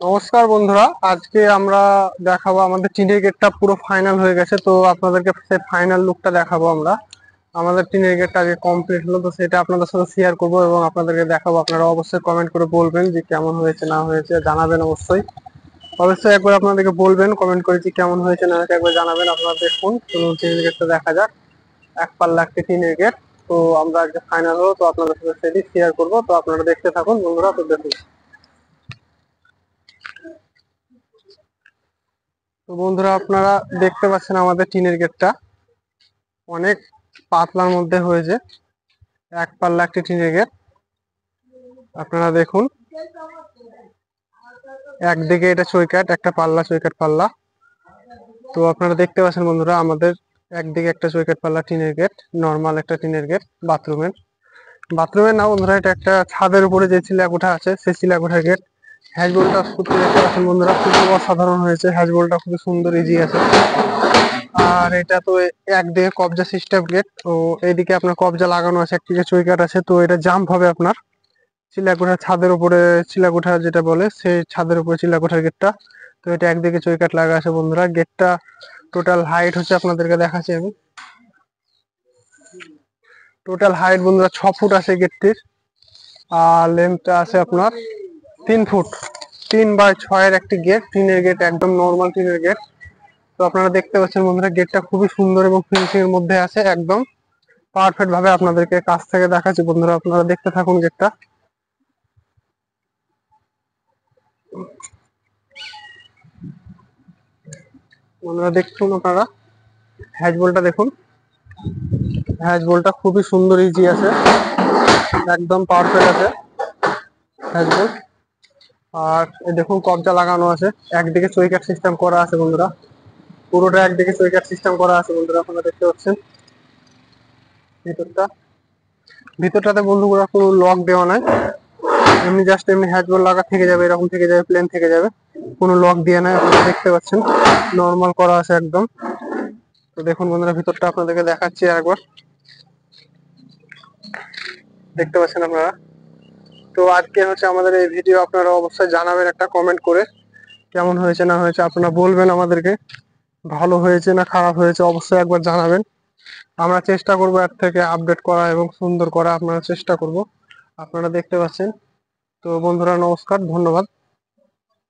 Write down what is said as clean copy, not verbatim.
নমস্কার বন্ধুরা, আজকে আমরা দেখাবো আমাদের টিনের গেটটা পুরো ফাইনাল হয়ে গেছে। তো আপনাদেরকে সেই ফাইনাল লুকটা দেখাবো আমরা। আমাদের টিনের গেটটা আগে কমপ্লিট হলো, তো সেটা আপনাদের সাথে শেয়ার করব এবং আপনাদেরকে দেখাবো। আপনারা অবশ্যই কমেন্ট করে বলবেন যে কেমন হয়েছে না হয়েছে, জানাবেন অবশ্যই। অবশ্যই একবার আপনাদেরকে বলবেন কমেন্ট করে যে কেমন হয়েছে না হয়েছে, একবার জানাবেন। আপনারা দেখুন, চলুন টিনের গেটটা দেখা যাক। এক পাল্লা একটি টিনের গেট। তো আমরা আজকে ফাইনাল হলো, তো আপনাদের সাথে সেটি শেয়ার করবো। তো আপনারা দেখতে থাকুন বন্ধুরা, তো দেখুন। তো বন্ধুরা, আপনারা দেখতে পাচ্ছেন আমাদের টিনের গেটটা অনেক পাতলার মধ্যে হয়েছে। এক পাল্লা একটি টিনের গেট। আপনারা দেখুন, একদিকে এটা চৌকাঠ, একটা পাল্লা চৌকাঠ পাল্লা। তো আপনারা দেখতে পাচ্ছেন বন্ধুরা, আমাদের একদিকে একটা চৌকাঠ পাল্লা টিনের গেট, নর্মাল একটা টিনের গেট বাথরুমের না বন্ধুরা, এটা একটা ছাদের উপরে যে চিলাকোঠা আছে সেই চিলাকোঠার গেট। হ্যাজবোল্টটা শুধু দেখতে পাচ্ছেন বন্ধুরা, খুবই অসাধারণ হয়েছে। হ্যাজবোল্টটা খুবই সুন্দর, ইজি আছে। আর এটা তো একদিকে কবজা সিস্টেম গেট, তো এইদিকে আপনার কবজা লাগানো আছে, একদিকে চৌকাঠ আছে। তো এটা জাম্প হবে আপনার চিলাকোঠা ছাদের উপরে, চিলাকোঠা যেটা বলে সেই ছাদের উপরে চিলাকোঠার গেটটা। তো এটা একদিকে চৌকাঠ লাগা আছে বন্ধুরা। গেটটা টোটাল হাইট হচ্ছে, আপনাদেরকে দেখাচ্ছি আমি। টোটাল হাইট বন্ধুরা 6 ফুট আছে গেটটির। আর লেন্থটা আছে আপনার 3 ফুট। 3x6 একটি গেট, টিনের গেট, একদম নর্মাল টিনের গেট। তো আপনারা দেখতে পাচ্ছেন বন্ধুরা, গেটটা খুবই সুন্দর এবং ফিনিশিং এর মধ্যে আছে, একদম পারফেক্ট ভাবে আপনাদেরকে কাছ থেকে দেখাচ্ছি বন্ধুরা। আপনারা দেখতে থাকুন গেটটা। বন্ধুরা দেখুন, আপনারা হ্যাজবোল্টটা দেখুন। হ্যাজবোল্টটা খুবই সুন্দর, ইজি আছে, একদম পারফেক্ট আছে হ্যাজবোল্ট। আর এই দেখুন কবজা লাগানো আছে, একদিকে চৌকাঠ সিস্টেম করা আছে বন্ধুরা। পুরোটা একদিকে চৌকাঠ সিস্টেম করা আছে বন্ধুরা, আপনারা দেখতে পাচ্ছেন। ভিতরটা ভিতরটাতে বন্ধুরা কোনো লক দেওয়া নাই, এমনি জাস্ট এমনি হ্যাজবোল্ট লাগা থেকে যাবে, এরকম থেকে যাবে, প্লেন থেকে যাবে, কোনো লক দিয়ে নাই। আপনারা দেখতে পাচ্ছেন নর্মাল করা আছে একদম। তো দেখুন বন্ধুরা, ভিতরটা আপনাদেরকে দেখাচ্ছি আরেকবার। দেখতে পাচ্ছেন আপনারা। তো আজকে হচ্ছে আমাদের এই ভিডিও। আপনারা অবশ্যই জানাবেন একটা কমেন্ট করে কেমন হয়েছে না হয়েছে। আপনারা বলবেন আমাদেরকে ভালো হয়েছে না খারাপ হয়েছে, অবশ্যই একবার জানাবেন। আমরা চেষ্টা করব এর থেকে আপডেট করা এবং সুন্দর করা, আপনারা চেষ্টা করব। আপনারা দেখতে পাচ্ছেন। তো বন্ধুরা নমস্কার, ধন্যবাদ।